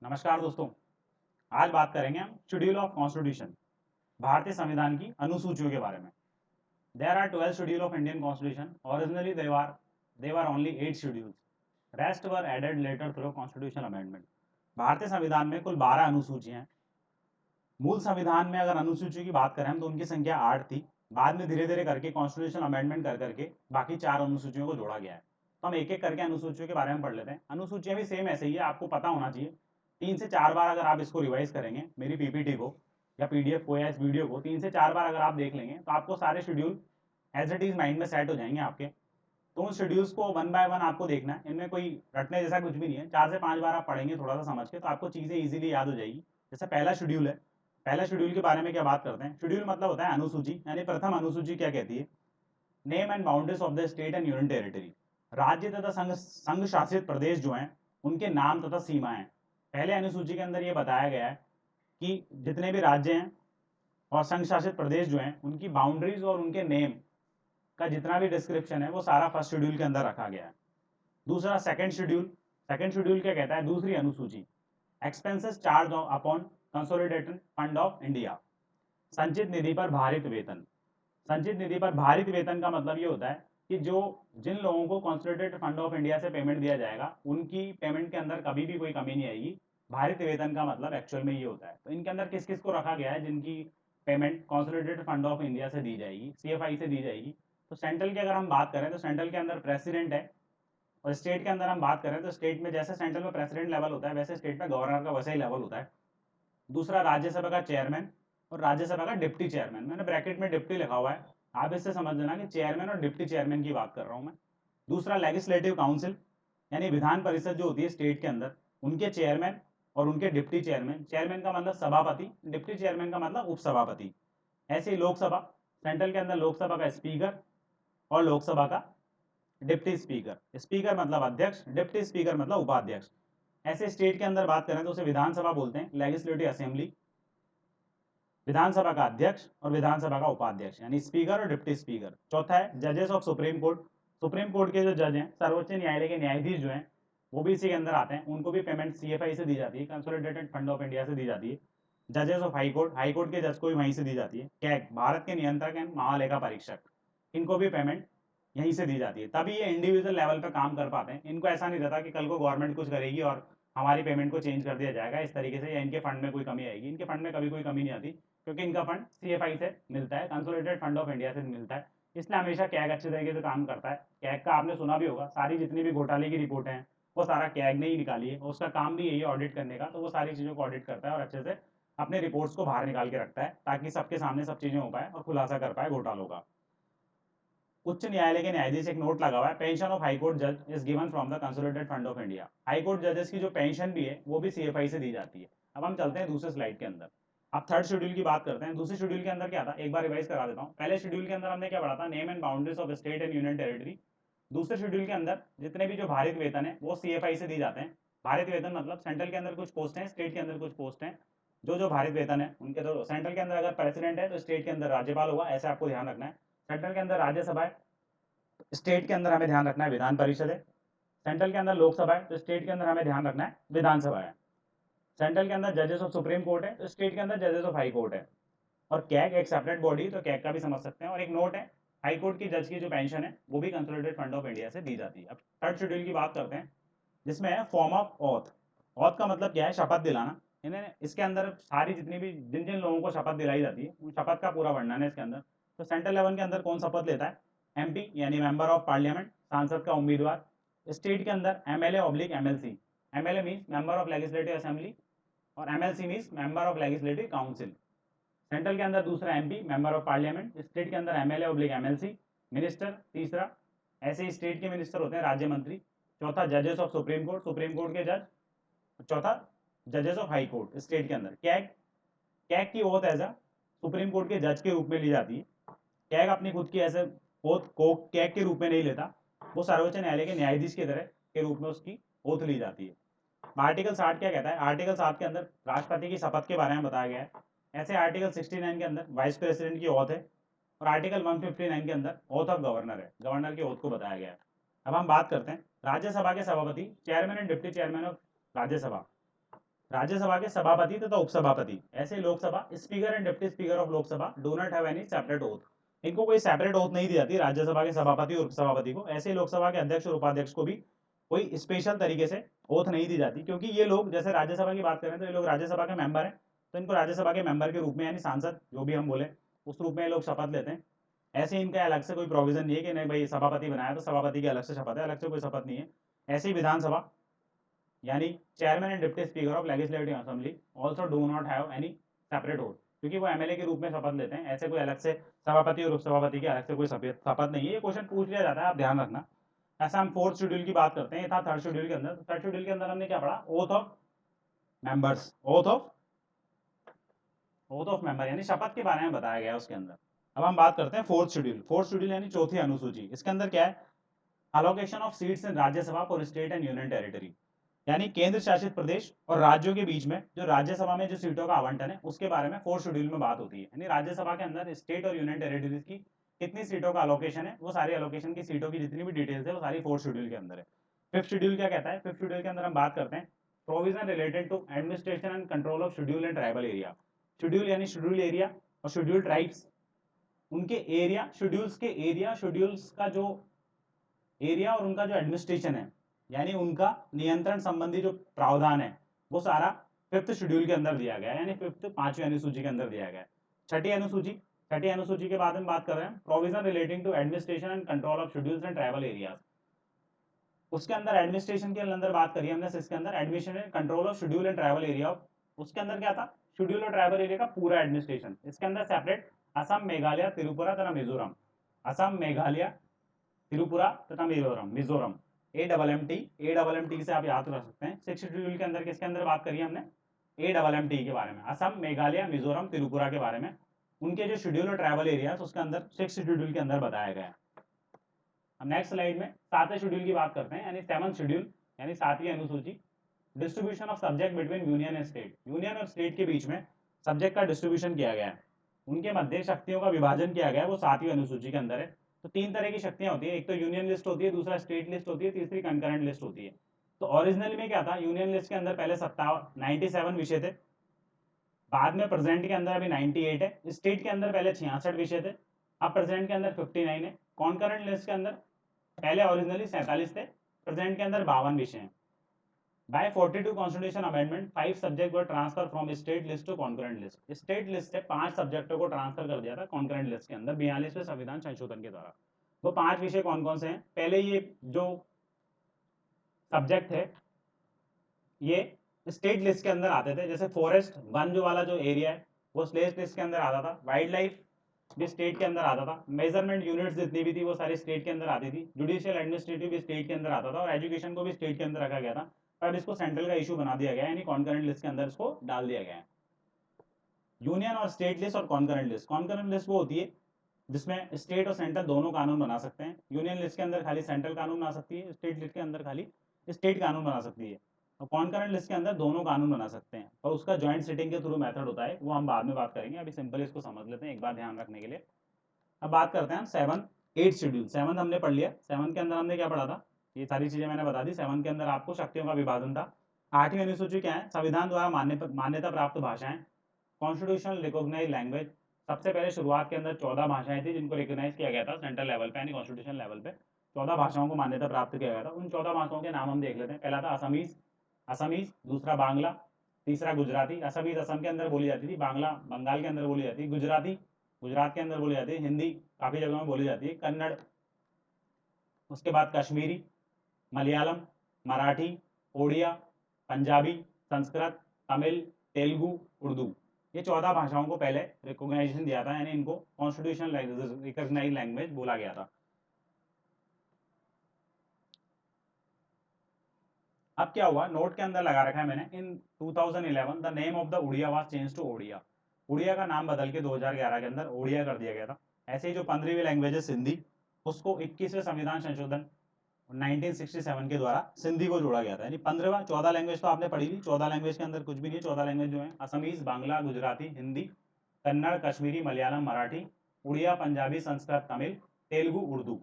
नमस्कार दोस्तों। आज बात करेंगे हम शेड्यूल ऑफ कॉन्स्टिट्यूशन, भारतीय संविधान की अनुसूचियों के बारे में। There are 12 schedule of Indian constitution. Originally there were only 8 schedules. Rest were added later through constitution amendment. भारतीय संविधान में कुल 12 अनुसूचियां हैं। मूल संविधान में अगर अनुसूचियों की बात करें तो उनकी संख्या 8 थी। बाद में धीरे धीरे करके कॉन्स्टिट्यूशन अमेंडमेंट कर करके बाकी 4 अनुसूचियों को जोड़ा गया है। तो हम एक एक करके अनुसूचियों के बारे में पढ़ लेते हैं। अनुसूचियां भी सेम ऐसे ही है, आपको पता होना चाहिए। 3 से 4 बार अगर आप इसको रिवाइज करेंगे, मेरी पीपीटी को या पीडीएफ को या इस वीडियो को 3 से 4 बार अगर आप देख लेंगे तो आपको सारे schedule as it is mind में सेट हो जाएंगे आपके। तो उन शेड्यूल्स को वन बाय वन आपको देखना है। इनमें कोई रटने जैसा कुछ भी नहीं है। 4 से 5 बार आप पढ़ेंगे थोड़ा सा समझ के तो आपको चीज़ें इजीली याद हो जाएगी। जैसे पहला शेड्यूल है। पहला शेड्यूल के बारे में क्या बात करते हैं। शेड्यूल मतलब होता है अनुसूची, यानी प्रथम अनुसूची क्या कहती है। Name and boundaries of the state and union territory. राज्य तथा संघ शासित प्रदेश जो हैं उनके नाम तथा सीमाएं। पहले अनुसूची के अंदर ये बताया गया है कि जितने भी राज्य हैं और संघ शासित प्रदेश जो हैं उनकी बाउंड्रीज और उनके नेम का जितना भी डिस्क्रिप्शन है वो सारा फर्स्ट शेड्यूल के अंदर रखा गया है। दूसरा सेकंड शेड्यूल। सेकंड शेड्यूल क्या कहता है, दूसरी अनुसूची। Expenses charge upon consolidated fund of India. संचित निधि पर भारित वेतन। संचित निधि पर भारित वेतन का मतलब ये होता है कि जो जिन लोगों को कंसोलिडेटेड फंड ऑफ इंडिया से पेमेंट दिया जाएगा उनकी पेमेंट के अंदर कभी भी कोई कमी नहीं आएगी। भारित वेतन का मतलब एक्चुअल में ये होता है। तो इनके अंदर किस किस को रखा गया है जिनकी payment consolidated fund of India से दी जाएगी, सीएफआई से दी जाएगी। तो सेंट्रल की अगर हम बात करें तो सेंट्रल के अंदर प्रेसिडेंट है, और स्टेट के अंदर हम बात करें तो स्टेट में जैसे सेंट्रल में प्रेसिडेंट लेवल होता है वैसे स्टेट में गवर्नर का वैसा ही लेवल होता है। दूसरा राज्यसभा का चेयरमैन और राज्यसभा का डिप्टी चेयरमैन। मैंने ब्रैकेट में डिप्टी लिखा हुआ है, आप इससे समझ लेना कि चेयरमैन और डिप्टी चेयरमैन की बात कर रहा हूं मैं। दूसरा लेजिस्लेटिव काउंसिल, यानी विधान परिषद जो होती है स्टेट के अंदर, उनके चेयरमैन और उनके डिप्टी चेयरमैन। चेयरमैन का मतलब सभापति, डिप्टी चेयरमैन का मतलब उपसभापति। ऐसे ही लोकसभा, सेंट्रल के अंदर लोकसभा का स्पीकर और लोकसभा का डिप्टी स्पीकर। स्पीकर मतलब अध्यक्ष, डिप्टी स्पीकर मतलब उपाध्यक्ष। ऐसे स्टेट के अंदर बात करें तो उसे विधानसभा बोलते हैं, लेजिस्लेटिव असेंबली। विधानसभा का अध्यक्ष और विधानसभा का उपाध्यक्ष, यानी स्पीकर और डिप्टी स्पीकर। चौथा है जजेस of supreme court. Supreme court के जो जज हैं, सर्वोच्च न्यायालय के न्यायाधीश जो हैं, वो भी इसी के अंदर आते हैं। उनको भी पेमेंट सीएफआई से दी जाती है, कंसोलिडेटेड फंड ऑफ इंडिया से दी जाती है। जजेस of high court, high court के जज को भी वहीं से दी जाती है। कैग, भारत के नियंत्रक एंड महालेखा परीक्षक, इनको भी पेमेंट यहीं से दी जाती है। तभी ये इंडिविजुअल लेवल पर काम कर पाते हैं। इनको ऐसा नहीं रहता कि कल को गवर्नमेंट कुछ करेगी और हमारी पेमेंट को चेंज कर दिया जाएगा इस तरीके से, या इनके फंड में कोई कमी आएगी। इनके फंड में कभी कोई कमी नहीं आती, क्योंकि इनका फंड सीएफआई से मिलता है, कंसोलिडेटेड फंड ऑफ इंडिया से मिलता है। इसलिए हमेशा कैग अच्छे तरीके से काम करता है। कैग का आपने सुना भी होगा, सारी जितनी भी घोटाले की रिपोर्ट हैं वो सारा कैग ने ही निकाली है। उसका काम भी यही है ऑडिट करने का, तो वो सारी चीज़ों को ऑडिट करता है और अच्छे से अपने रिपोर्ट्स को बाहर निकाल के रखता है, ताकि सबके सामने सब चीज़ें हो पाए और खुलासा कर पाए घोटालों का। उच्च न्यायालय के न्यायाधीश, एक नोट लगा हुआ है, पेंशन ऑफ हाई कोर्ट जज is given from the consolidated fund of India. High court जजेस की जो पेंशन भी है वो भी सीएफआई से दी जाती है। अब हम चलते हैं दूसरे स्लाइड के अंदर। अब थर्ड शेड्यूल की बात करते हैं। दूसरे शेड्यूल के अंदर क्या था, एक बार रिवाइज करा देता हूँ। पहले शेड्यूल के अंदर हमने क्या पढ़ा था, name and boundaries of state and union territory. दूसरे शेड्यूल के अंदर जितने भी जो भारित वेतन है वो सीएफआई से दी जाते हैं। भारित वेतन मतलब सेंट्रल के अंदर कुछ पोस्ट हैं, स्टेट के अंदर कुछ पोस्ट हैं। जो जो भारित वेतन है उनके, तो सेंट्रल के अंदर अगर प्रेसिडेंट है तो स्टेट के अंदर राज्यपाल होगा, ऐसे आपको ध्यान रखना है। सेंट्रल के अंदर राज्यसभा है, स्टेट के अंदर हमें ध्यान रखना है विधान परिषद है। सेंट्रल के अंदर लोकसभा है तो स्टेट के अंदर हमें ध्यान रखना है विधानसभा है। सेंट्रल के अंदर जजेस ऑफ सुप्रीम कोर्ट है तो स्टेट के अंदर जजेस ऑफ हाई कोर्ट है। और कैग एक सेपरेट बॉडी, तो कैग का भी समझ सकते हैं। और एक नोट है, हाई कोर्ट की जज की जो पेंशन है वो भी कंसोलिडेटेड फंड ऑफ इंडिया से दी जाती है। अब थर्ड शेड्यूल की बात करते हैं, जिसमें है फॉर्म ऑफ ऑथ। ऑथ का मतलब क्या है, शपथ दिलाना। इन्हें इसके अंदर सारी जितनी भी जिन जिन लोगों को शपथ दिलाई जाती है उन शपथ का पूरा वर्णन है इसके अंदर। तो सेंट्रल लेवल के अंदर कौन शपथ लेता है, एमपी यानी मेंबर ऑफ पार्लियामेंट, सांसद का उम्मीदवार। स्टेट के अंदर MLA oblique MLC. MLA means member of legislative assembly और MLC means member of legislative council. Central के अंदर दूसरा MP member of parliament, state के अंदर एमएलए ऑब्लिक एमएलसी मिनिस्टर तीसरा। ऐसे ही स्टेट के मिनिस्टर होते हैं राज्य मंत्री। चौथा जजेस of supreme court, supreme court के जज। चौथा जजेस ऑफ हाई कोर्ट स्टेट के अंदर। कैग, कैग की oath as a supreme court के जज के रूप में ली जाती है। कैग अपनी खुद की ऐसे ओथ को कैग के रूप में नहीं लेता, वो सर्वोच्च न्यायालय के न्यायाधीश की तरह के रूप में उसकी ओथ ली जाती है। आर्टिकल 60 क्या कहता है, आर्टिकल 7 के अंदर राष्ट्रपति की शपथ के बारे में बताया गया है। ऐसे आर्टिकल 69 के अंदर वाइस प्रेसिडेंट की ओथ है, और आर्टिकल 159 के अंदर ओथ ऑफ गवर्नर है, गवर्नर की ओथ को बताया गया है। अब हम बात करते हैं राज्यसभा के सभापति, chairman and deputy chairman of Rajya Sabha. Rajya Sabha के सभापति तथा उपसभापति, ऐसे Lok Sabha speaker and deputy speaker of Lok Sabha do not have any separate oath, इनको कोई सेपरेट ओथ नहीं दी जाती राज्यसभा के सभापति और उपसभापति को। ऐसे लोकसभा के अध्यक्ष और उपाध्यक्ष को भी कोई स्पेशल तरीके से ओथ नहीं दी जाती, क्योंकि ये लोग जैसे राज्यसभा की बात करें तो ये लोग राज्यसभा के मेंबर हैं, तो इनको राज्यसभा के मेंबर के रूप में यानी सांसद जो भी हम बोले उस रूप में ये लोग शपथ लेते हैं। ऐसे इनका अलग से कोई प्रोविजन नहीं है कि नहीं भाई सभापति बनाया तो सभापति की अलग से शपथ है, अलग से कोई शपथ नहीं है। ऐसी विधानसभा यानी chairman and deputy speaker of legislative assembly also do not have any separate oath, क्योंकि वो एमएलए के रूप में शपथ लेते हैं। ऐसे कोई अलग से सभापति और उपसभापति की अलग से कोई शपथ नहीं है। ये क्वेश्चन पूछ लिया जाता है, आप ध्यान रखना। ऐसा हम फोर्थ शेड्यूल की बात करते हैं, ये था थर्ड शेड्यूल के अंदर। थर्ड शेड्यूल के अंदर हमने क्या पढ़ा, oath of members, oath of member यानी शपथ के बारे में बताया गया उसके अंदर। अब हम बात करते हैं फोर्थ शेड्यूल। फोर्थ शेड्यूल यानी चौथी अनुसूची। इसके अंदर क्या है, allocation of seats in Rajya Sabha for state and union territory, यानी केंद्र शासित प्रदेश और राज्यों के बीच में जो राज्यसभा में जो सीटों का आवंटन है उसके बारे में फोर्थ शेड्यूल में बात होती है। यानी राज्यसभा के अंदर स्टेट और यूनियन टेरिटरीज की कितनी सीटों का अलोकेशन है, वो सारी अलोकेशन की सीटों की जितनी भी डिटेल्स है वो सारी फोर्थ शेड्यूल के अंदर है। फिफ्थ शेड्यूल क्या कहता है, फिफ्थ शेड्यूल के अंदर हम बात करते हैं provision related to administration and control of schedule and tribal area. Schedule यानी शेड्यूल एरिया और शेड्यूल ट्राइब्स, उनके एरिया, शेड्यूल्स के एरिया, शेड्यूल्स का जो एरिया और उनका जो एडमिनिस्ट्रेशन है यानी उनका नियंत्रण संबंधी जो प्रावधान है वो सारा फिफ्थ शेड्यूल के अंदर दिया गया है, यानी फिफ्थ पांचवी अनुसूची के अंदर दिया गया है। छठी अनुसूची, छठी अनुसूची के बाद हम बात कर रहे हैं provision relating to administration and control of schedules and tribal areas. उसके अंदर एडमिनिस्ट्रेशन के अंदर बात करी हमने, इसके अंदर administration and control of schedule and tribal area. उसके अंदर क्या था, शेड्यूल और ट्राइबल एरिया का पूरा एडमिनिस्ट्रेशन। इसके अंदर सेपरेट असम, मेघालय, त्रिपुरा तथा मिजोरम, असम, मेघालय, त्रिपुरा तथा Mizoram, Mizoram A double M T से आप याद रख सकते हैं। सिक्स शेड्यूल के अंदर किसके अंदर बात करी हमने, ए डबल एम टी के बारे में, असम, मेघालय, मिजोरम, त्रिपुरा के बारे में, उनके जो शेड्यूल और ट्राइबल एरिया उसके अंदर सिक्स शेड्यूल के अंदर बताया गया है। हम नेक्स्ट स्लाइड में सातवें शेड्यूल की बात करते हैं, यानी सेवन शेड्यूल यानी सातवीं अनुसूची, distribution of subject between union and state. Union और स्टेट के बीच में सब्जेक्ट का डिस्ट्रीब्यूशन किया गया है, उनके मध्य शक्तियों का विभाजन किया गया है, वो सातवीं अनुसूची के अंदर है। तो तीन तरह की शक्तियां होती है, एक तो यूनियन लिस्ट होती है, दूसरा स्टेट लिस्ट होती है, तीसरी कंकरेंट लिस्ट होती है। तो ओरिजिनल में क्या था, यूनियन लिस्ट के अंदर पहले 97 विषय थे, बाद में प्रेजेंट के अंदर अभी 98 है। स्टेट के अंदर पहले 66 विषय थे, अब प्रेजेंट के अंदर 59 है। कॉन्करेंट लिस्ट के अंदर पहले ओरिजिनली 47 थे, प्रेजेंट के अंदर 52 विषय हैं। By 42 Constitution Amendment, 5 subjects were transferred from state list to concurrent list. State list से 5 सब्जेक्टों को ट्रांसफर कर दिया था कॉन्करेंट लिस्ट के अंदर 42वें संविधान संशोधन के द्वारा। वो 5 विषय कौन कौन से हैं, पहले ये जो सब्जेक्ट है ये स्टेट लिस्ट के अंदर आते थे, जैसे फॉरेस्ट, वन जो वाला जो एरिया है वो स्टेट लिस्ट के अंदर आता था, वाइल्ड लाइफ भी स्टेट के अंदर आता था, मेजरमेंट यूनिट्स जितनी भी थी वो सारी स्टेट के अंदर आती थी, जुडिशियल एडमिनिस्ट्रेटिव भी स्टेट के अंदर आता था, और एजुकेशन को भी स्टेट के अंदर रखा गया था। पर इसको सेंट्रल का इशू बना दिया गया, यानी कॉन्करेंट लिस्ट के अंदर इसको डाल दिया गया है। यूनियन और स्टेट लिस्ट और कॉन्करेंट लिस्ट, कॉन्करेंट लिस्ट वो होती है जिसमें स्टेट और सेंट्रल दोनों कानून बना सकते हैं। यूनियन लिस्ट के अंदर खाली सेंट्रल कानून बना सकती है, स्टेट लिस्ट के अंदर खाली स्टेट कानून बना सकती है, और कॉन्करेंट लिस्ट के अंदर दोनों कानून बना सकते हैं, और उसका ज्वाइंट सिटिंग के थ्रू मेथड होता है, वो हम बाद में बात करेंगे, अभी सिंपल इसको समझ लेते हैं एक बार ध्यान रखने के लिए। अब बात करते हैं हम सेवन एट शेड्यूल। सेवन हमने पढ़ लिया, सेवन के अंदर हमने क्या पढ़ा था, ये सारी चीजें मैंने बता दी। सेवन के अंदर आपको शक्तियों का विभाजन था। आठवीं अनुसूची क्या है, संविधान द्वारा मान्यता प्राप्त भाषाएं, कॉन्स्टिट्यूशनल रिकॉग्नाइज लैंग्वेज। सबसे पहले शुरुआत के अंदर 14 भाषाएं थी जिनको रिकॉग्नाइज किया गया था सेंट्रल लेवल पे, यानी कॉन्स्टिट्यूशन लेवल पे 14 भाषाओं को मान्यता प्राप्त किया गया था। उन 14 भाषाओं के नाम हम देख लेते हैं। पहला था असमीज, असमीज, दूसरा बांग्ला, तीसरा गुजराती। असमीज असम के अंदर बोली जाती थी, बांग्ला बंगाल के अंदर बोली जाती है, गुजराती गुजरात के अंदर बोली जाती है, हिंदी काफी जगहों में बोली जाती है, कन्नड़, उसके बाद कश्मीरी, मलयालम, मराठी, ओडिया, पंजाबी, संस्कृत, तमिल, तेलुगु, उर्दू, ये 14 भाषाओं को पहले रिकॉग्नाइजेशन दिया था, यानी इनको कॉन्स्टिट्यूशनल रिकॉग्नाइज लैंग्वेज बोला गया था। अब क्या हुआ, नोट के अंदर लगा रखा है मैंने, in 2011 the name of the Oriya was change to Odia. Oriya का नाम बदल के 2011 के अंदर ओडिया कर दिया गया था। ऐसे ही जो 15वीं लैंग्वेज है सिंधी, उसको 21वें संविधान संशोधन 1967 के द्वारा सिंधी को जोड़ा गया था, यानी 15वां। 14 लैंग्वेज तो आपने पढ़ी थी, 14 लैंग्वेज के अंदर कुछ भी नहीं है। 14 लैंग्वेज जो है असमीज, बांग्ला, गुजराती, हिंदी, कन्नड़, कश्मीरी, मलयालम, मराठी, उड़िया, पंजाबी, संस्कृत, तमिल, तेलुगु, उर्दू।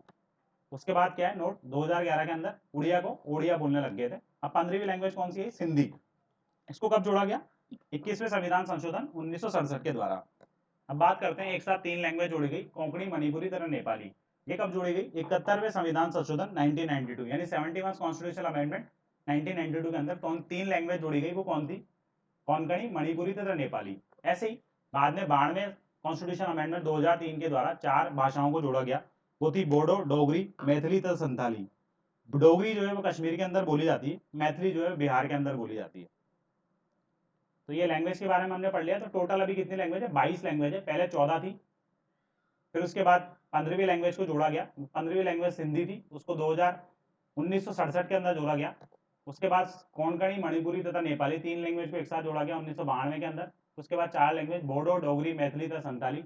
उसके बाद क्या है, नोट 2011 के अंदर उड़िया को ओडिया बोलने लग गए थे। अब 15वीं लैंग्वेज कौन सी है, सिंधी। इसको कब जोड़ा गया? 21वें संविधान संशोधन 1967 के द्वारा। अब बात करते हैं, एक साथ 3 लैंग्वेज जोड़ी गई, कोंकणी, मणिपुरी तथा नेपाली। ये कब जोड़ी गई? 71वें संविधान संशोधन 1992 यानी 71 कॉन्स्टिट्यूशनल अमेंडमेंट 1992 के अंदर कौन 3 लैंग्वेज जोड़ी गई, वो कौन थी? कोंकणी, मणिपुरी तथा नेपाली। ऐसे ही बाद में 92 कॉन्स्टिट्यूशन अमेंडमेंट 2003 के द्वारा 4 भाषाओं को जोड़ा गया, वो थी बोडो, डोगरी, मैथिली तथा संथाली। डोगरी जो है वो कश्मीर के अंदर बोली जाती है, मैथिली जो है बिहार के अंदर बोली जाती है। तो ये लैंग्वेज के बारे में हमने पढ़ लिया। तो टोटल अभी कितनी लैंग्वेज है? 22 लैंग्वेज है। पहले 14 थी, फिर उसके बाद 15वीं लैंग्वेज को जोड़ा गया। 15वीं लैंग्वेज हिंदी थी, उसको 1967 के अंदर जोड़ा गया। उसके बाद कोंकणी, मणिपुरी तथा नेपाली 3 लैंग्वेज को एक साथ जोड़ा गया 1992 के अंदर। उसके बाद 4 लैंग्वेज बोडो, डोगरी, मैथिली तथा संताली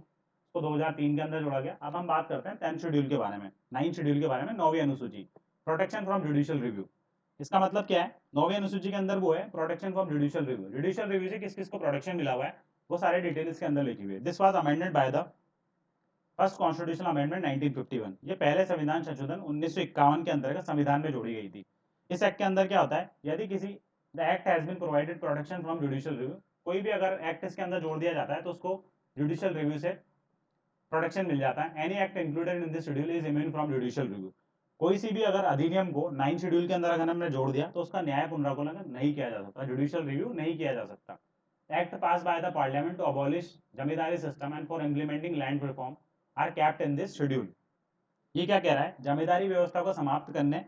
को 2003 के अंदर जोड़ा गया। अब हम बात करते हैं 10th शेड्यूल के बारे में, 9th शेड्यूल के बारे में, 9वीं अनुसूची, प्रोटेक्शन फ्रॉम जुडिशियल रिव्यू। इसका मतलब क्या है? 9वीं अनुसूची के अंदर वो है protection from judicial review. Judicial review से किस किस को प्रोटेक्शन मिला हुआ है, वो सारे डिटेल इसके अंदर लिखी हुई है। This was amended by the first constitutional amendment 1951। ये पहले संविधान संशोधन 1951 के अंतर्गत संविधान में जोड़ी गई थी। इस एक्ट के अंदर क्या होता है? यदि किसी the act has been provided protection from judicial review, कोई भी अगर एक्ट इसके अंदर जोड़ दिया जाता है तो उसको जुडिशियल रिव्यू से प्रोटेक्शन मिल जाता है। Any act included in this schedule is immune from judicial review. कोई सी भी अगर अधिनियम को 9 शेड्यूल के अंदर अगर हमने जोड़ दिया तो उसका न्याय पुनरावलोकन नहीं किया जा सकता, जुडिशियल रिव्यू नहीं किया जा सकता। Act pass by the parliament to abolish zamindari system and for implementing land reform are kept in this schedule. ये क्या कह रहा है? जमींदारी व्यवस्था को समाप्त करने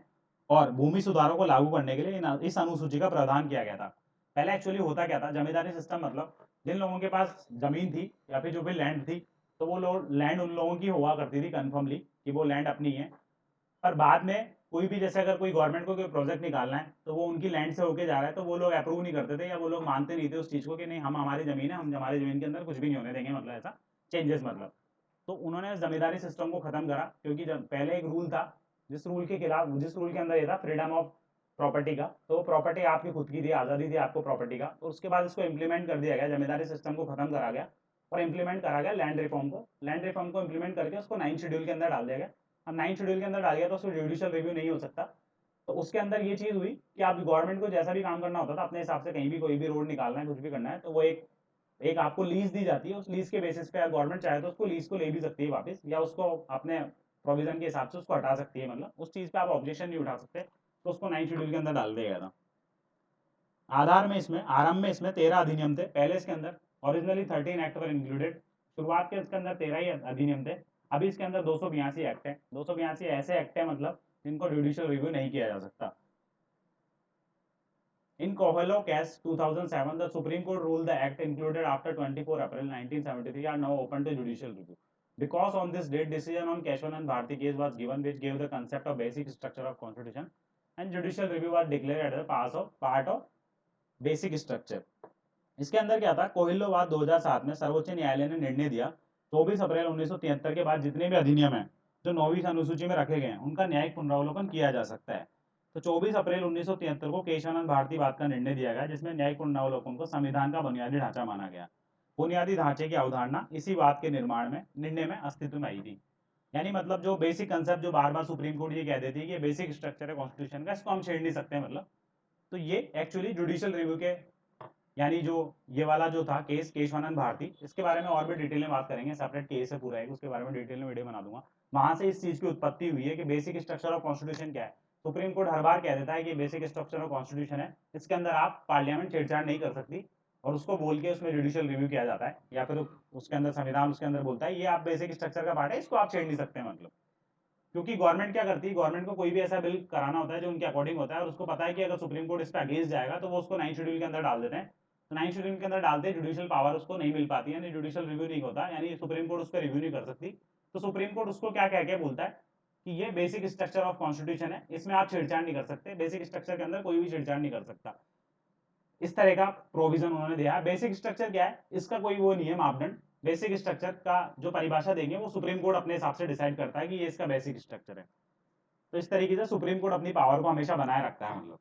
और भूमि सुधारों को लागू करने के लिए इस अनुसूची का प्रावधान किया गया था। पहले एक्चुअली होता क्या था? जमींदारी सिस्टम मतलब जिन लोगों के पास जमीन थी या फिर जो भी लैंड थी, तो वो लैंड उन लोगों की हुआ करती थी कन्फर्मली कि वो लैंड अपनी है। पर बाद में कोई भी, जैसे अगर कोई गवर्नमेंट को कोई प्रोजेक्ट निकालना है तो वो उनकी लैंड से होके जा रहा है, तो वो लोग अप्रूव नहीं करते थे या वो लोग मानते नहीं थे उस चीज़ को कि नहीं, हम हमारी ज़मीन है, हम हमारी ज़मीन के अंदर कुछ भी नहीं होने देंगे, मतलब ऐसा चेंजेस मतलब। तो उन्होंने जमींदारी सिस्टम को खत्म करा, क्योंकि जब पहले एक रूल था जिस रूल के खिलाफ, जिस रूल के अंदर ये था फ्रीडम ऑफ प्रॉपर्टी का, तो प्रॉपर्टी आपकी खुद की थी, आज़ादी थी आपको प्रॉपर्टी का। तो उसके बाद इसको इंप्लीमेंट कर दिया गया, जमींदारी सिस्टम को खत्म करा गया और इंप्लीमेंट करा गया लैंड रिफॉर्म को। लैंड रिफॉर्म को इंप्लीमेंट करके उसको 9 शेड्यूल के अंदर डाल दिया गया। अब 9 शेड्यूल के अंदर डाल गया तो उसको जुडिशियल रिव्यू नहीं हो सकता। तो उसके अंदर ये चीज़ हुई कि आप गवर्नमेंट को जैसा भी काम करना होता था अपने हिसाब से, कहीं भी कोई भी रोड निकालना है, कुछ भी करना है, तो वो एक एक आपको लीज दी जाती है। उस लीज के बेसिस पे गवर्नमेंट चाहे तो उसको लीज को ले भी सकती है वापस, या उसको अपने प्रोविजन के हिसाब से उसको हटा सकती है, मतलब उस चीज पे आप ऑब्जेक्शन नहीं उठा सकते। तो उसको 9 शेड्यूल के अंदर डाल दिया गया था। आधार में इसमें, आरंभ में इसमें 13 अधिनियम थे। पहले इसके अंदर ओरिजिनली 13 एक्ट वर इंक्लूडेड। शुरुआत के इसके अंदर 13 ही अधिनियम थे। अभी इसके अंदर 282 एक्ट है। 282 ऐसे एक्ट है मतलब जिनको जुडिशियल रिव्यू नहीं किया जा सकता। In Coelho case 2007, the Supreme Court ruled the act included after 24 April 1973 are now open to judicial review. Because on this date, decision on Keshwan and Bharti case was given, which gave the concept of basic structure of constitution, and judicial review was declared as a part of basic structure. इसके अंदर क्या था? कोहिलो बाद 2007 में सर्वोच्च न्यायालय ने निर्णय दिया 24 अप्रैल 1973 के बाद जितने भी अधिनियम हैं जो 9वीं अनुसूची में रखे गए हैं उनका न्यायिक पुनरावलोकन किया जा सकता है। तो 24 अप्रैल 1973 को केशवानंद भारती बात का निर्णय दिया गया, जिसमें न्यायिक पुनरावलोकन को संविधान का बुनियादी ढांचा माना गया। बुनियादी ढांचे की अवधारणा इसी बात के निर्माण में निर्णय में अस्तित्व में आई थी। यानी मतलब जो बेसिक कंसेप्ट जो बार बार सुप्रीम कोर्ट ये कह देती है कि बेसिक स्ट्रक्चर है कॉन्स्टिट्यूशन का, इसको हम छेड़ नहीं सकते मतलब। तो ये एक्चुअली जुडिशियल रिव्यू के, यानी जो ये वाला जो था केस केशवानंद भारती, इसके बारे में और भी डिटेल में बात करेंगे, सेपरेट केस है पूरा एक, उसके बारे में डिटेल में वीडियो बना दूंगा। वहां से इस चीज की उत्पत्ति हुई है कि बेसिक स्ट्रक्चर ऑफ कॉन्स्टिट्यूशन क्या है। सुप्रीम कोर्ट हर बार कह देता है कि बेसिक स्ट्रक्चर ऑफ कॉन्स्टिट्यूशन है, इसके अंदर आप पार्लियामेंट छेड़छाड़ नहीं कर सकती, और उसको बोल के उसमें जुडिशियल रिव्यू किया जाता है, या फिर उसके अंदर संविधान उसके अंदर बोलता है ये आप बेसिक स्ट्रक्चर का पार्ट है, इसको आप छेड़ नहीं सकते मतलब। क्योंकि गवर्नमेंट क्या करती है, गवर्नमेंट को कोई भी ऐसा बिल कराना होता है जो उनके अकॉर्डिंग होता है, और उसको पता है कि अगर सुप्रीम कोर्ट इस पर अगेंस्ट जाएगा तो वो उसको 9 शेड्यूल के अंदर डाल देते हैं। तो 9 शेड्यूल के अंदर डालते जुडिशियल पावर उसको नहीं मिल पाती, यानी जुडिशियल रिव्यू नहीं होता, यानी सुप्रीम कोर्ट उस पर रिव्यू नहीं कर सकती। तो सुप्रीम कोर्ट उसको क्या कह के बोलता है कि ये बेसिक स्ट्रक्चर ऑफ कॉन्स्टिट्यूशन है, इसमें आप छेड़छाड़ नहीं कर सकते, बेसिक स्ट्रक्चर के अंदर कोई भी छेड़छाड़ नहीं कर सकता। इस तरह का प्रोविजन उन्होंने दिया है। बेसिक स्ट्रक्चर क्या है, इसका कोई वो नहीं है मापदंड। बेसिक स्ट्रक्चर का जो परिभाषा देंगे वो सुप्रीम कोर्ट अपने हिसाब से डिसाइड करता है कि ये इसका बेसिक स्ट्रक्चर है। तो इस तरीके से सुप्रीम कोर्ट अपनी पावर को हमेशा बनाए रखता है मतलब।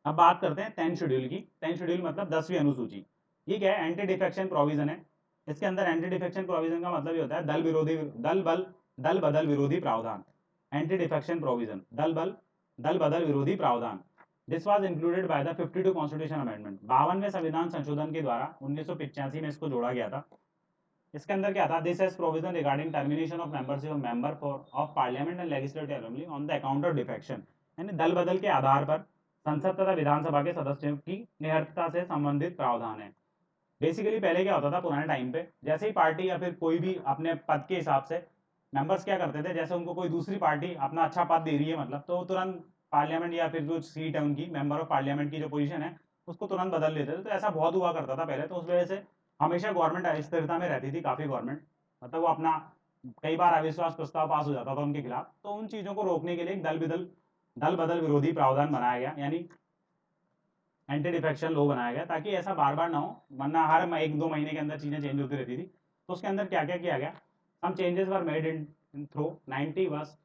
अब बात करते हैं 10th शेड्यूल की। 10th शेड्यूल मतलब 10वीं अनुसूची। ये क्या है? एंटी डिफेक्शन प्रोविजन है। इसके अंदर एंटी डिफेक्शन प्रोविजन का मतलब ये होता है दल बदल विरोधी प्रावधान। एंटी डिफेक्शन प्रोविजन, दल बदल विरोधी प्रावधान। This was included by the 52 constitution amendment. 52वें संविधान संशोधन के द्वारा 1985 में इसको जोड़ा गया था। इसके अंदर क्या था? This has provision regarding termination of membership of member for of parliament and legislative assembly on the account of defection, यानी दल बदल के आधार पर संसद तथा विधानसभा के सदस्यों की निहत्ता से संबंधित प्रावधान है। बेसिकली पहले क्या होता था पुराने टाइम पे, जैसे ही पार्टी या फिर कोई भी अपने पद के हिसाब से मेंबर्स क्या करते थे, जैसे उनको कोई दूसरी पार्टी अपना अच्छा पद दे रही है मतलब, तो तुरंत पार्लियामेंट या फिर जो सीट है उनकी मेंबर ऑफ पार्लियामेंट की जो पोजीशन है उसको तुरंत बदल लेते थे। तो ऐसा बहुत हुआ करता था पहले, तो उस वजह से हमेशा गवर्नमेंट अस्थिरता में रहती थी काफ़ी गवर्नमेंट, मतलब वो अपना कई बार अविश्वास प्रस्ताव पास हो जाता था उनके खिलाफ। तो उन चीज़ों को रोकने के लिए एक दल बदल विरोधी प्रावधान बनाया गया, यानी एंटी डिफेक्शन लॉ बनाया गया, ताकि ऐसा बार बार ना हो, वरना हर 1-2 महीने के अंदर चीज़ें चेंज होती रहती थी। तो उसके अंदर क्या क्या किया गया, some changes were made in through 91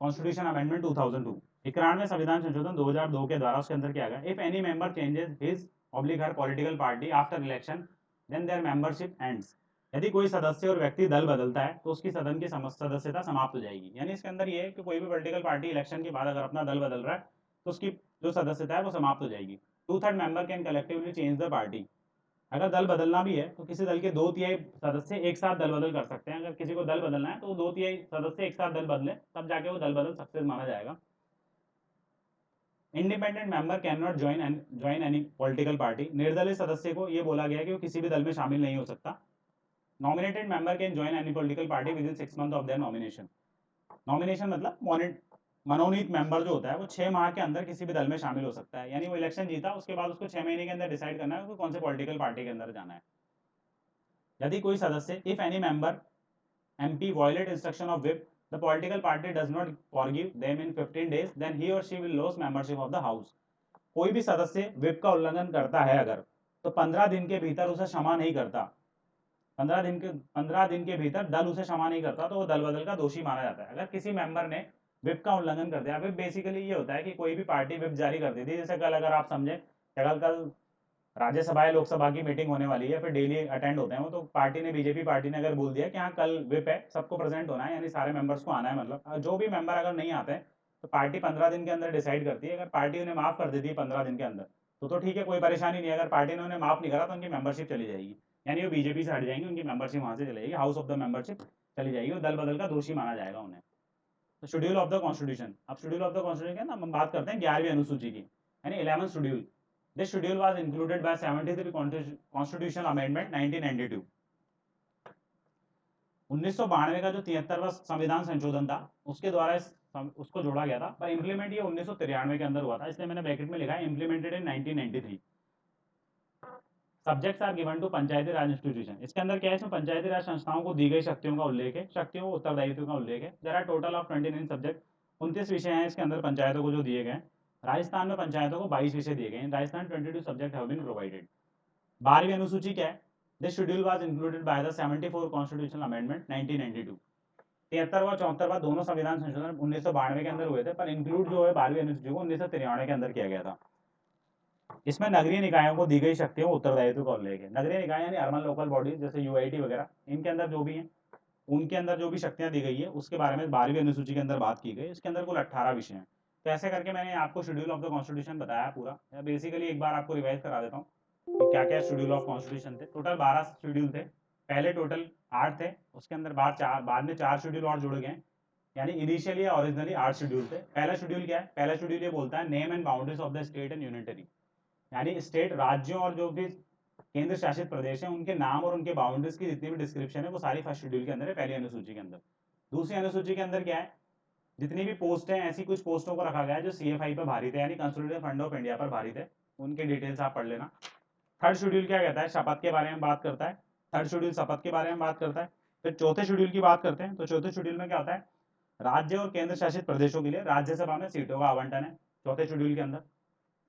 constitution amendment 2002, 91वें संविधान संशोधन 2002 के द्वारा। उसके अंदर किया गया, if any member changes his oblique her political party after election then their membership ends, यदि कोई सदस्य और व्यक्ति दल बदलता है तो उसकी सदन की सदस्यता समाप्त हो जाएगी। यानी इसके अंदर ये है कि कोई भी पॉलिटिकल पार्टी इलेक्शन के बाद अगर अपना दल बदल रहा है तो उसकी जो सदस्यता है वो समाप्त हो जाएगी। 2/3 member can collectively change the party, अगर दल बदलना भी है तो किसी दल के 2/3 सदस्य एक साथ दल बदल कर सकते हैं। अगर किसी को दल बदलना है तो 2/3 सदस्य एक साथ दल बदले, तब जाके वो दल बदल सक्सेस माना जाएगा। Independent member can not join any political party, निर्दलीय सदस्य को ये बोला गया है कि वो किसी भी दल में शामिल नहीं हो सकता। Nominated member can join any political party with in 6 month of their nomination. Nomination मतलब मनोनीत मेंबर जो होता है वो 6 माह के अंदर किसी भी दल में शामिल हो सकता है, यानी वो इलेक्शन जीता उसके बाद उसको 6 महीने के अंदर डिसाइड करना है कि कौन से पॉलिटिकल पार्टी के अंदर जाना है। यदि कोई सदस्य, if any member MP violate instruction of whip, the political party does not forgive them in 15 days, then he or she will lose membership of the house। कोई भी सदस्य whip का उल्लंघन करता है अगर, तो 15 दिन के भीतर उसे क्षमा नहीं करता, 15 दिन के भीतर दल उसे क्षमा नहीं करता तो वो दल बदल का दोषी माना जाता है। अगर किसी मेंबर ने whip का उल्लंघन कर दिया, whip बेसिकली ये होता है कि कोई भी पार्टी whip जारी कर देती है, जैसे कल अगर आप समझे कल राज्यसभा या लोकसभा की मीटिंग होने वाली है, फिर डेली अटेंड होते हैं वो, तो पार्टी ने, बीजेपी पार्टी ने अगर बोल दिया कि हाँ कल विप है, सबको प्रेजेंट होना है, यानी सारे मेंबर्स को आना है, मतलब जो भी मेंबर अगर नहीं आते हैं तो पार्टी 15 दिन के अंदर डिसाइड करती है। अगर पार्टी उन्हें माफ कर देती है 15 दिन के अंदर तो ठीक है, कोई परेशानी नहीं है। अगर पार्टी ने उन्हें माफ नहीं करा तो उनकी मेंबरशिप चली जाएगी, यानी वो बीजेपी से हट जाएंगे, उनकी मेंबरशिप वहां से चली जाएगी, हाउस ऑफ द मेंबरशिप चली जाएगी, वो दल बदल का दोषी माना जाएगा उन्हें। तो शेड्यूल ऑफ द कॉन्स्टिट्यूशन, अब शेड्यूल ऑफ द कॉन्स्टिट्यूशन हम बात करते हैं 11वीं अनुसूची की, यानी 11th schedule. This schedule was included by 73 Constitutional Amendment 1992। 1992 का जो 73वां संविधान संशोधन था उसके द्वारा उसको जोड़ा गया था, पर इंप्लीमेंट ये 1993 के अंदर हुआ था, इसलिए मैंने ब्रैकेट में लिखा है implemented in 1993। Subjects are given to Panchayati Raj institution. इसके अंदर क्या है, इसमें पंचायती राज संस्थाओं को दी गई शक्तियों का उल्लेख है, शक्तियों उत्तरदायित्व का उल्लेख है। There are total of 29 subject, 29 विषय हैं इसके अंदर पंचायतों को जो दिए गए। राजस्थान में पंचायतों को 22 विषय दिए गए। Rajasthan 22 subject have been provided. 12वीं अनुसूची क्या है, this schedule was included by the 74 constitutional amendment 1992। 73वां 74वां दोनों संविधान संशोधन 1992 के अंदर हुए थे, पर इंक्लूड जो है 12वीं अनुसूची को 1993 के अंदर किया गया था। इसमें नगरीय निकायों को दी गई शक्तियों उत्तरदायित्व का उल्लेख है। नगरीय निकाय यानी अर्बन लोकल बॉडी, जैसे UIT वगैरह, इनके अंदर जो भी है उनके अंदर जो भी शक्तियां दी गई है उसके बारे में 12वीं अनुसूची के अंदर बात की गई। इसके अंदर कुल 18 विषय हैं। तो ऐसे करके मैंने आपको शेड्यूल ऑफ द कॉन्स्टिट्यूशन बताया पूरा। बेसिकली एक बार आपको रिवाइज करा देता हूँ कि क्या क्या शेड्यूल ऑफ कॉन्स्टिट्यूशन थे। टोटल 12 शेड्यूल थे, पहले टोटल 8 थे, उसके अंदर बाद में 4 शेड्यूल और जुड़ गए, यानी इनिशियली या ओरिजिनली 8 शेड्यूल थे। पहला शेड्यूल क्या है, पहला शेड्यूल ये बोलता है name and boundaries of the state and unitary, यानी स्टेट राज्यों और जो भी केंद्र शासित प्रदेश है उनके नाम और उनके बाउंड्रीज की जितनी भी डिस्क्रिप्शन है वो सारी फर्स्ट शेड्यूल के अंदर है, पहली अनुसूची के अंदर। दूसरी अनुसूची के अंदर क्या है, जितनी भी पोस्ट है ऐसी कुछ पोस्टों को रखा गया है जो CFI पर भारित है, यानी कंसोलिडेटेड फंड ऑफ इंडिया पर भारित है, उनके डिटेल्स आप पढ़ लेना। थर्ड शेड्यूल क्या कहता है, शपथ के बारे में बात करता है। थर्ड शेड्यूल शपथ के बारे में बात करता है। फिर चौथे शेड्यूल की बात करते हैं, तो चौथे शेड्यूल में क्या होता है, राज्य और केंद्र शासित प्रदेशों के लिए राज्यसभा में सीटों का आवंटन है चौथे शेड्यूल के अंदर।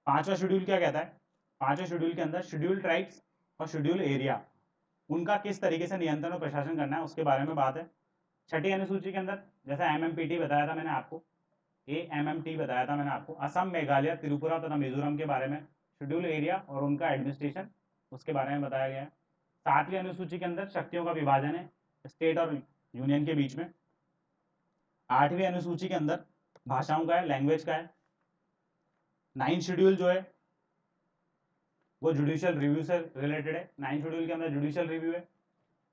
पांचवा शेड्यूल क्या कहता है, पांचवें शेड्यूल के अंदर शेड्यूल ट्राइब्स और शेड्यूल एरिया, उनका किस तरीके से नियंत्रण और प्रशासन करना है उसके बारे में बात है। छठी अनुसूची के अंदर जैसा MMPT बताया था मैंने आपको, AMMT बताया था मैंने आपको, असम, मेघालय, त्रिपुरा तथा मिजोरम के बारे में शेड्यूल एरिया और उनका एडमिनिस्ट्रेशन उसके बारे में बताया गया है। 7वीं अनुसूची के अंदर शक्तियों का विभाजन है स्टेट और यूनियन के बीच में। 8वीं अनुसूची के अंदर भाषाओं का है, लैंग्वेज का है। 9 शेड्यूल जो है वो जुडिशियल रिव्यू से रिलेटेड है। 9 शेड्यूल के अंदर जुडिशियल रिव्यू है।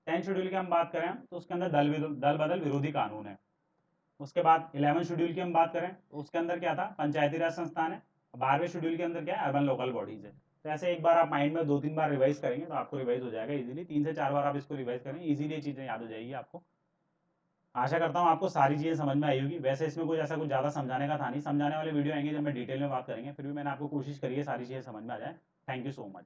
10 शेड्यूल की हम बात करें तो उसके अंदर दल बदल विरोधी कानून है। उसके बाद 11 शेड्यूल की हम बात करें तो उसके अंदर क्या था, पंचायती राज संस्थान है। 12वें शेड्यूल के अंदर क्या है, अर्बन लोकल बॉडीज है। तो ऐसे एक बार आप माइंड में 2-3 बार रिवाइज करेंगे तो आपको रिवाइज हो जाएगा इजीली। 3 से 4 बार आप इसको रिवाइज करेंगे, इजीली ये चीज़ें याद हो जाएगी आपको। आशा करता हूँ आपको सारी चीज़ें समझ में आई होगी। वैसे इसमें कुछ ऐसा कुछ ज़्यादा समझाने का था नहीं, समझाने वाले वीडियो आएंगे जब मैं डिटेल में बात करेंगे, फिर भी मैंने आपको कोशिश करी है सारी चीज़ें समझ में आ जाए। Thank you so much.